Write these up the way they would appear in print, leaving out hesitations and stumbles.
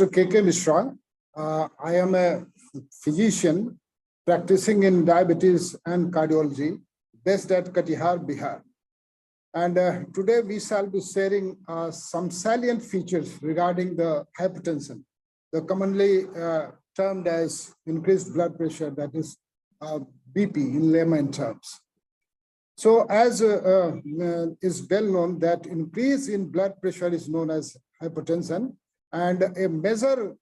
Dr. K.K. Mishra. I am a physician practicing in diabetes and cardiology based at Katihar, Bihar. And today we shall be sharing some salient features regarding the hypertension, the commonly termed as increased blood pressure, that is BP in layman terms. So as is well known that increase in blood pressure is known as hypertension, and a major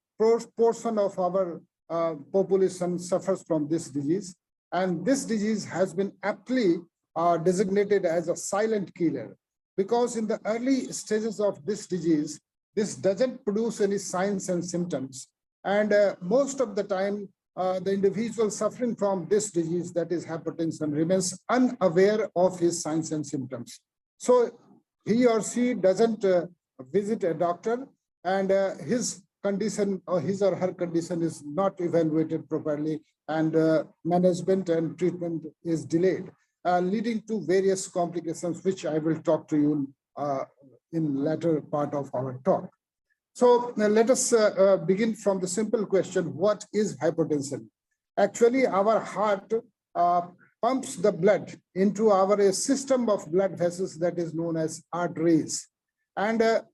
portion of our population suffers from this disease. And this disease has been aptly designated as a silent killer, because in the early stages of this disease, this doesn't produce any signs and symptoms. And most of the time, the individual suffering from this disease, that is hypertension, remains unaware of his signs and symptoms. So he or she doesn't visit a doctor, and his condition or his or her condition is not evaluated properly, and management and treatment is delayed, leading to various complications, which I will talk to you in latter part of our talk. So let us begin from the simple question: what is hypertension? Actually, our heart pumps the blood into our system of blood vessels that is known as arteries. And the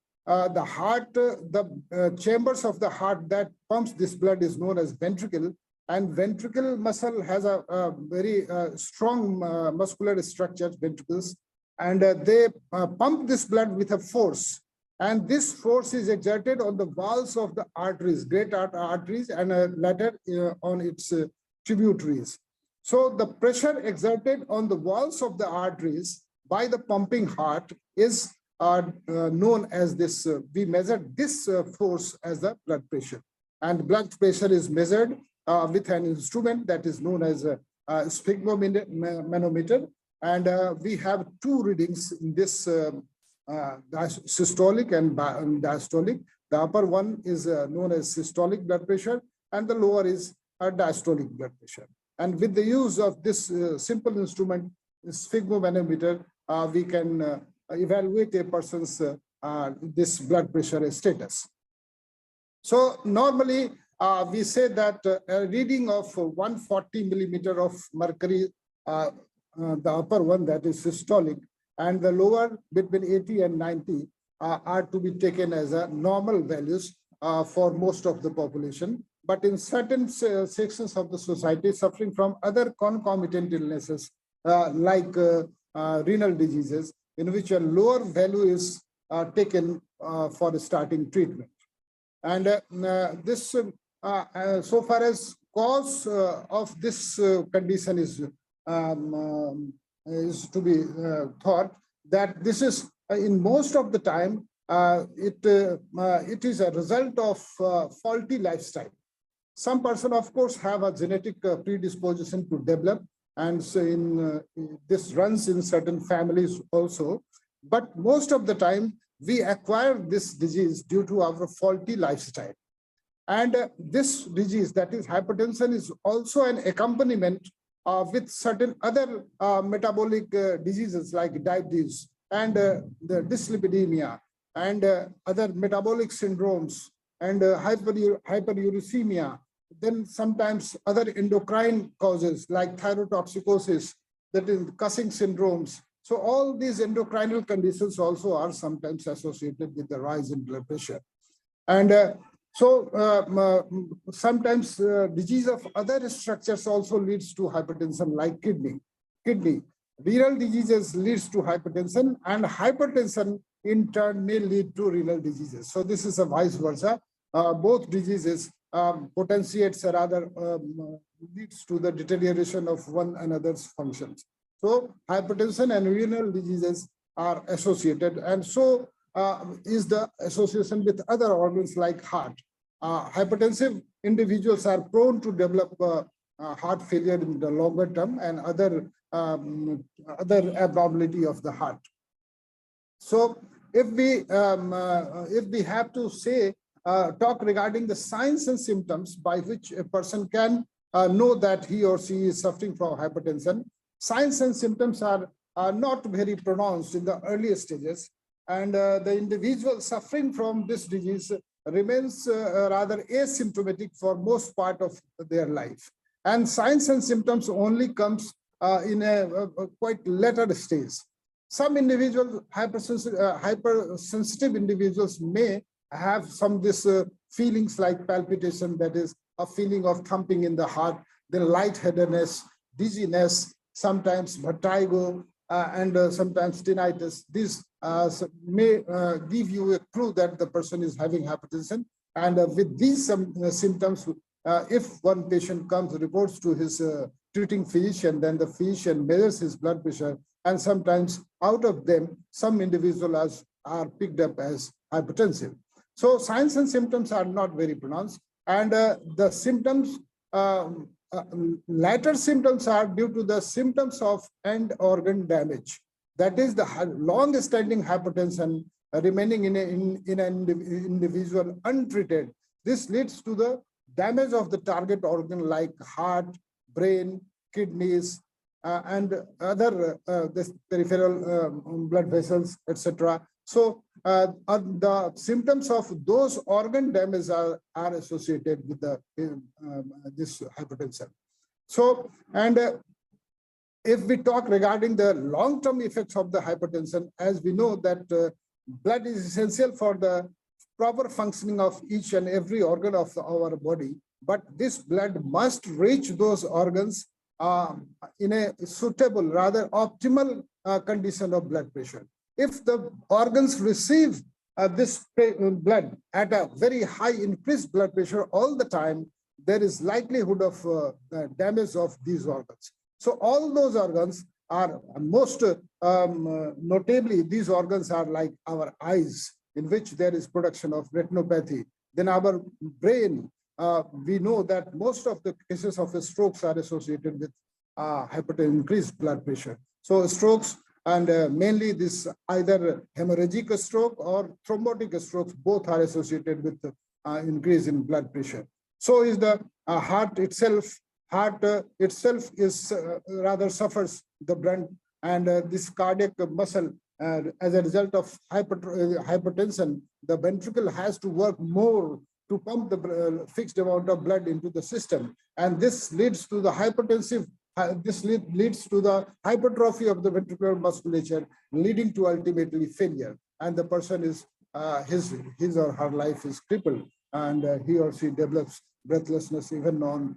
heart, the chambers of the heart that pumps this blood is known as ventricle. And ventricle muscle has a very strong muscular structure, ventricles, and they pump this blood with a force. And this force is exerted on the walls of the arteries, great arteries, and later on its tributaries. So the pressure exerted on the walls of the arteries by the pumping heart is known as this. We measure this force as the blood pressure. And blood pressure is measured with an instrument that is known as a sphygmomanometer. And we have two readings in this systolic and diastolic. The upper one is known as systolic blood pressure, and the lower is diastolic blood pressure. And with the use of this simple instrument, sphygmomanometer, we can evaluate a person's this blood pressure status. So normally we say that a reading of 140 millimeter of mercury, the upper one, that is systolic, and the lower between 80 and 90 are to be taken as a normal values for most of the population. But in certain sections of the society suffering from other concomitant illnesses like renal diseases, in which a lower value is taken for starting treatment. And this, so far as cause of this condition is to be thought, that this is in most of the time it is a result of faulty lifestyle. Some person, of course, have a genetic predisposition to develop, and so this runs in certain families also. But most of the time we acquire this disease due to our faulty lifestyle. And this disease, that is hypertension, is also an accompaniment with certain other metabolic diseases like diabetes and the dyslipidemia and other metabolic syndromes and hyperuricemia. Then sometimes other endocrine causes like thyrotoxicosis, that is Cushing syndromes. So all these endocrinal conditions also are sometimes associated with the rise in blood pressure. And sometimes disease of other structures also leads to hypertension, like kidney. Renal diseases leads to hypertension, and hypertension in turn may lead to renal diseases. So this is a vice versa. Both diseases potentiates or rather leads to the deterioration of one another's functions. So hypertension and renal diseases are associated, and so is the association with other organs like heart. Hypertensive individuals are prone to develop heart failure in the longer term and other abnormality of the heart. So if we have to say talk regarding the signs and symptoms by which a person can know that he or she is suffering from hypertension, signs and symptoms are not very pronounced in the earlier stages, and the individual suffering from this disease remains rather asymptomatic for most part of their life. And signs and symptoms only comes in a quite later stage. Some individuals, hypersensitive individuals may have some this feelings like palpitation, that is a feeling of thumping in the heart, then lightheadedness, dizziness, sometimes vertigo, and sometimes tinnitus. These may give you a clue that the person is having hypertension. And with these symptoms, if one patient comes, reports to his treating physician, then the physician measures his blood pressure, and sometimes out of them, some individuals are picked up as hypertensive. So signs and symptoms are not very pronounced, and the symptoms, latter symptoms are due to the symptoms of end organ damage. That is the long-standing hypertension remaining in an individual untreated. This leads to the damage of the target organ like heart, brain, kidneys, and other peripheral blood vessels, etc. So the symptoms of those organ damage are associated with the this hypertension. So, and if we talk regarding the long-term effects of the hypertension, as we know that blood is essential for the proper functioning of each and every organ of our body, but this blood must reach those organs in a suitable, rather optimal condition of blood pressure. If the organs receive this blood at a very high increased blood pressure all the time, there is likelihood of damage of these organs. So all those organs are most notably, these organs are like our eyes, in which there is production of retinopathy. Then our brain, we know that most of the cases of strokes are associated with increased blood pressure. So strokes, and mainly this either hemorrhagic stroke or thrombotic strokes, both are associated with increase in blood pressure. So is the heart itself. Heart itself is rather suffers the brunt, and this cardiac muscle, as a result of hypertension, the ventricle has to work more to pump the fixed amount of blood into the system, and this leads to the hypertensive. This leads to the hypertrophy of the ventricular musculature, leading to ultimately failure, and the person is his or her life is crippled, and he or she develops breathlessness even on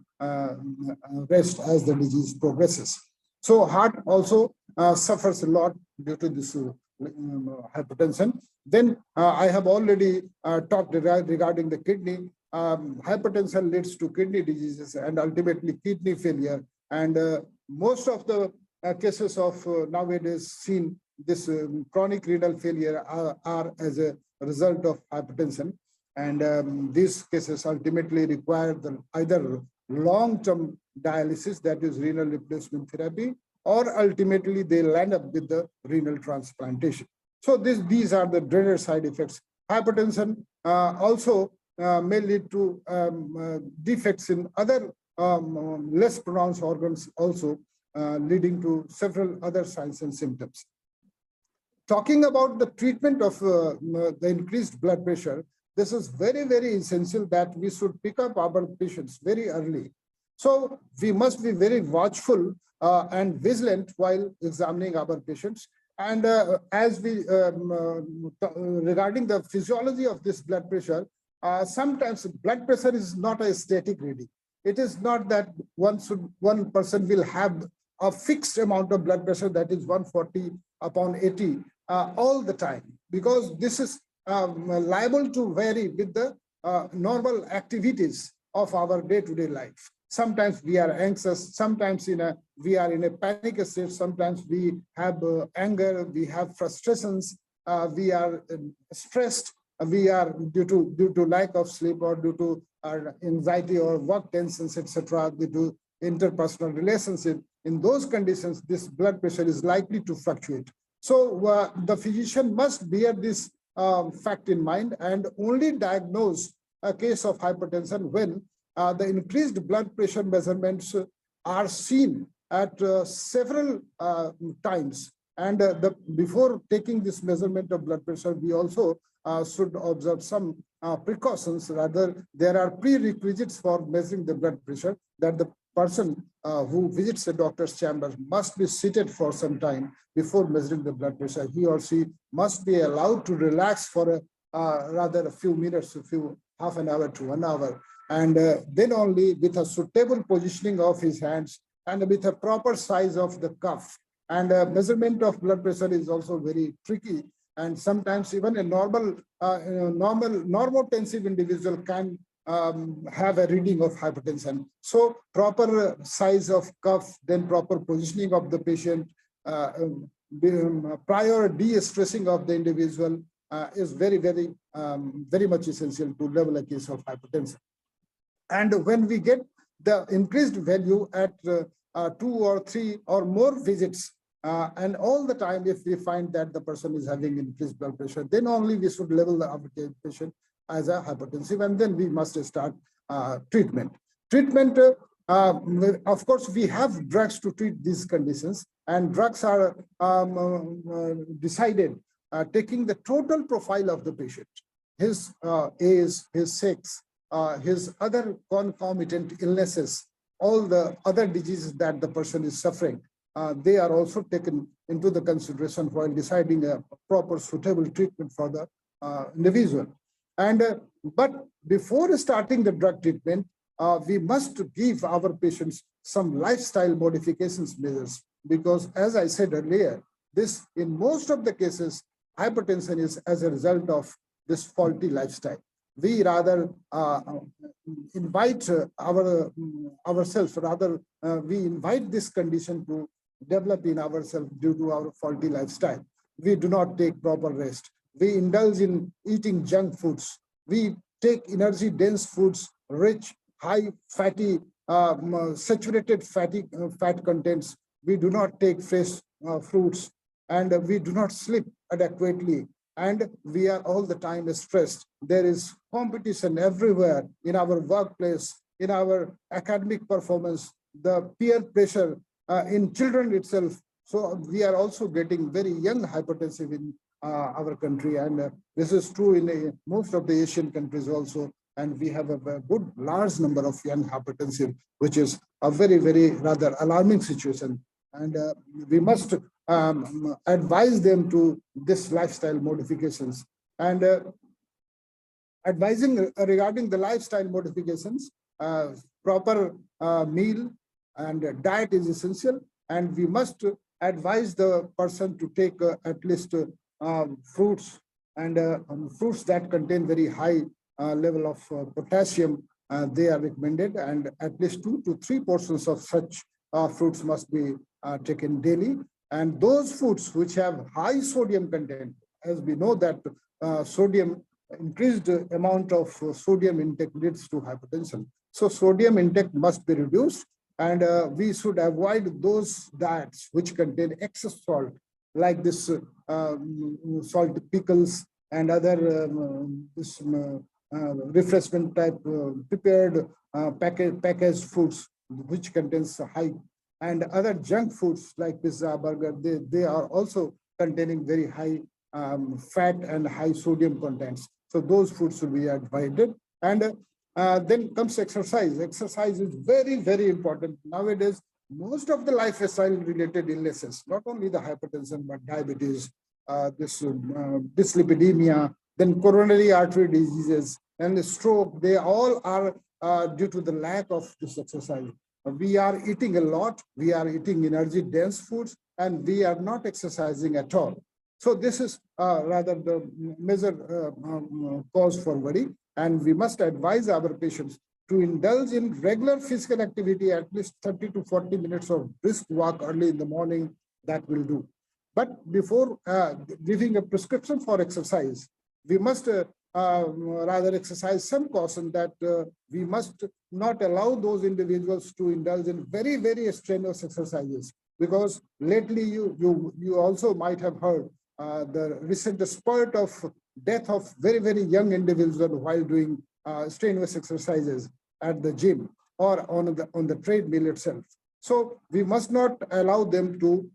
rest as the disease progresses. So heart also suffers a lot due to this hypertension. Then I have already talked regarding the kidney. Hypertension leads to kidney diseases and ultimately kidney failure. And most of the cases of nowadays seen this chronic renal failure are as a result of hypertension. And these cases ultimately require either long-term dialysis, that is renal replacement therapy, or ultimately they land up with the renal transplantation. So these are the dreaded side effects. Hypertension also may lead to defects in other less pronounced organs also, leading to several other signs and symptoms. Talking about the treatment of the increased blood pressure, this is very, very essential that we should pick up our patients very early. So we must be very watchful and vigilant while examining our patients. And as we, regarding the physiology of this blood pressure, sometimes blood pressure is not a static reading. It is not that one person will have a fixed amount of blood pressure, that is 140/80 all the time, because this is liable to vary with the normal activities of our day-to-day life. Sometimes we are anxious, sometimes we are in a panic state, sometimes we have anger, we have frustrations, we are stressed, we are due to lack of sleep or due to our anxiety or work tensions, etc., due to interpersonal relationship. In those conditions, this blood pressure is likely to fluctuate. So the physician must bear this fact in mind and only diagnose a case of hypertension when the increased blood pressure measurements are seen at several times. And before taking this measurement of blood pressure, we also should observe some precautions, rather there are prerequisites for measuring the blood pressure, that the person who visits the doctor's chamber must be seated for some time before measuring the blood pressure. He or she must be allowed to relax for rather a few minutes, half an hour to 1 hour, and then only with a suitable positioning of his hands and with a proper size of the cuff. And measurement of blood pressure is also very tricky, and sometimes even a normotensive individual can have a reading of hypertension. So proper size of cuff, then proper positioning of the patient, prior de-stressing of the individual is very much essential to level a case of hypertension. And when we get the increased value at 2 or 3 or more visits, and all the time, if we find that the person is having increased blood pressure, then only we should level the patient as a hypertensive, and then we must start treatment. Treatment, of course, we have drugs to treat these conditions, and drugs are decided taking the total profile of the patient, his age, his sex, his other concomitant illnesses, all the other diseases that the person is suffering. They are also taken into the consideration while deciding a proper suitable treatment for the individual. And but before starting the drug treatment, we must give our patients some lifestyle modifications measures, because as I said earlier, this in most of the cases, hypertension is as a result of this faulty lifestyle. We rather invite ourselves, we invite this condition to develop in ourselves due to our faulty lifestyle. We do not take proper rest. We indulge in eating junk foods. We take energy-dense foods, rich, high fatty, saturated fat contents. We do not take fresh fruits, and we do not sleep adequately. And we are all the time stressed. There is competition everywhere in our workplace, in our academic performance, the peer pressure in children itself. So we are also getting very young hypertensive in our country, and this is true in most of the Asian countries also. And we have a good large number of young hypertensive, which is a very rather alarming situation. And we must advise them to this lifestyle modifications. And advising regarding the lifestyle modifications, proper meal and diet is essential, and we must advise the person to take at least fruits, and fruits that contain very high level of potassium. They are recommended, and at least 2 to 3 portions of such fruits must be taken daily. And those foods which have high sodium content, as we know that increased amount of sodium intake leads to hypertension. So sodium intake must be reduced, and we should avoid those diets which contain excess salt, like this salt pickles and other refreshment type prepared packaged foods which contains high, and other junk foods like pizza, burger. They are also containing very high fat and high sodium contents. So those foods should be avoided. And then comes exercise. Exercise is very important. Nowadays, most of the lifestyle related illnesses, not only the hypertension, but diabetes, dyslipidemia, then coronary artery diseases, and the stroke, they all are due to the lack of this exercise. We are eating a lot, we are eating energy dense foods, and we are not exercising at all. So this is rather the major cause for worry, and we must advise our patients to indulge in regular physical activity, at least 30 to 40 minutes of brisk walk early in the morning. That will do. But before giving a prescription for exercise, we must rather exercise some caution that we must not allow those individuals to indulge in very strenuous exercises, because lately you also might have heard the recent spurt of death of very young individuals while doing strenuous exercises at the gym or on the treadmill itself. So we must not allow them to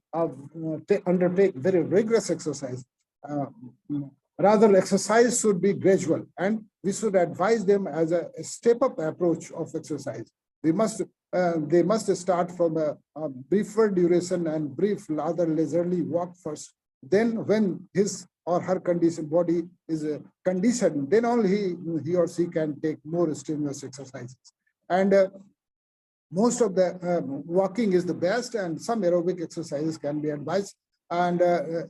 undertake very rigorous exercise. Rather, exercise should be gradual, and we should advise them as a step-up approach of exercise. They must start from a briefer duration and brief, rather leisurely walk first. Then, when his or her body is conditioned, then only he or she can take more strenuous exercises. And most of the walking is the best, and some aerobic exercises can be advised. And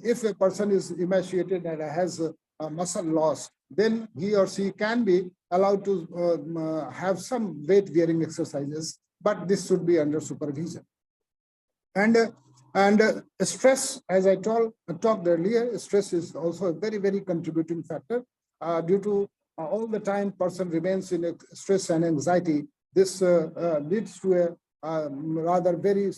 if a person is emaciated and has a muscle loss, then he or she can be allowed to have some weight bearing exercises, but this should be under supervision. And stress, as I talked earlier, stress is also a very, very contributing factor. Due to all the time person remains in stress and anxiety, this leads to a rather very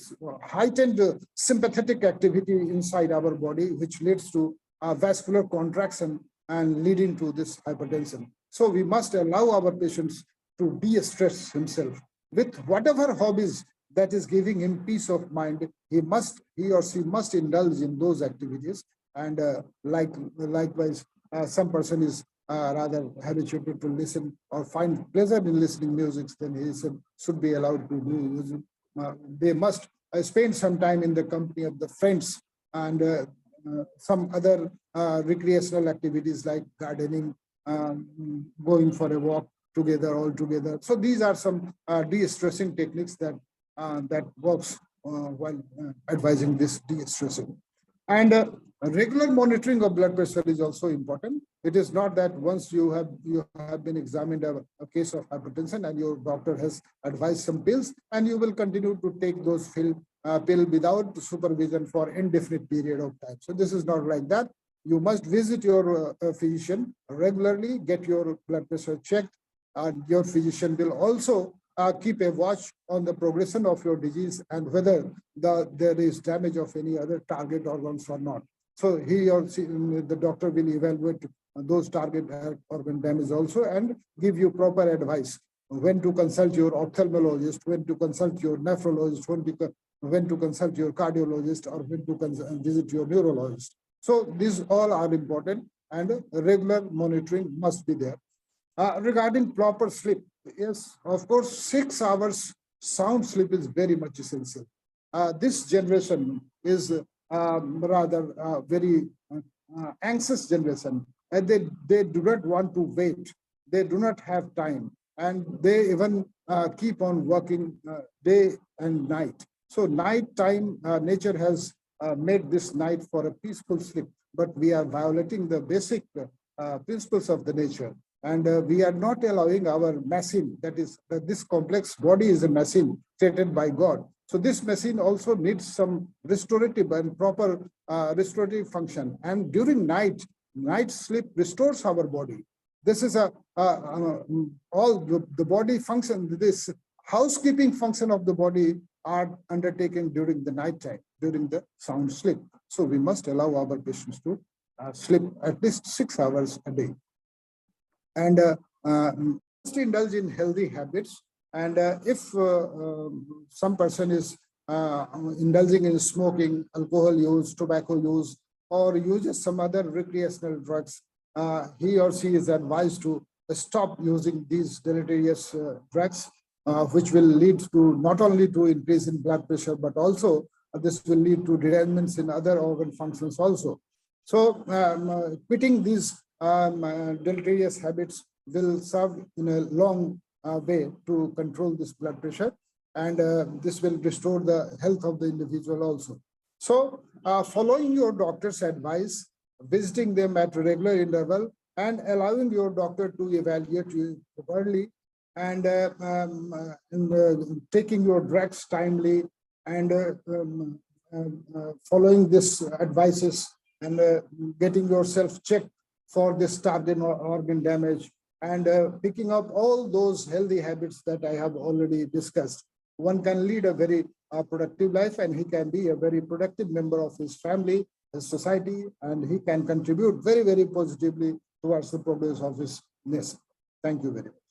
heightened sympathetic activity inside our body, which leads to vascular contraction and leading to this hypertension. So we must allow our patients to de-stress himself with whatever hobbies that is giving him peace of mind. He or she must indulge in those activities. And likewise, some person is rather habituated to listen or find pleasure in listening music, then he should be allowed to do music. They must spend some time in the company of the friends and some other recreational activities like gardening, going for a walk together, all together. So these are some de-stressing techniques that works while advising this de-stressing. And regular monitoring of blood pressure is also important. It is not that once you have been examined a case of hypertension and your doctor has advised some pills, and you will continue to take those pill without supervision for indefinite period of time. So this is not like that. You must visit your physician regularly, get your blood pressure checked, and your physician will also keep a watch on the progression of your disease and whether there is damage of any other target organs or not. So he or she, the doctor will evaluate those target organ damage also and give you proper advice when to consult your ophthalmologist, when to consult your nephrologist, when to consult your cardiologist, or when to visit your neurologist. So these all are important, and regular monitoring must be there. Regarding proper sleep, yes, of course, 6 hours sound sleep is very much essential. This generation is rather very anxious generation, and they do not want to wait. They do not have time, and they even keep on working day and night. So night time, nature has made this night for a peaceful sleep, but we are violating the basic principles of the nature. And we are not allowing our machine, that is, this complex body is a machine created by God. So this machine also needs some restorative and proper restorative function. And during night sleep restores our body. This is all the body function, this housekeeping function of the body are undertaken during the night time, during the sound sleep. So we must allow our patients to sleep at least 6 hours a day. And must indulge in healthy habits. And if some person is indulging in smoking, alcohol use, tobacco use, or uses some other recreational drugs, he or she is advised to stop using these deleterious drugs, which will lead to not only to increase in blood pressure, but also this will lead to derailments in other organ functions also. So quitting these deleterious habits will serve in a long way to control this blood pressure, and this will restore the health of the individual also. So following your doctor's advice, visiting them at regular interval, and allowing your doctor to evaluate you early, and taking your drugs timely, and following this advices, and getting yourself checked for this target organ damage, and picking up all those healthy habits that I have already discussed, one can lead a very productive life, and he can be a very productive member of his family, his society, and he can contribute very, very positively towards the progress of his nation. Thank you very much.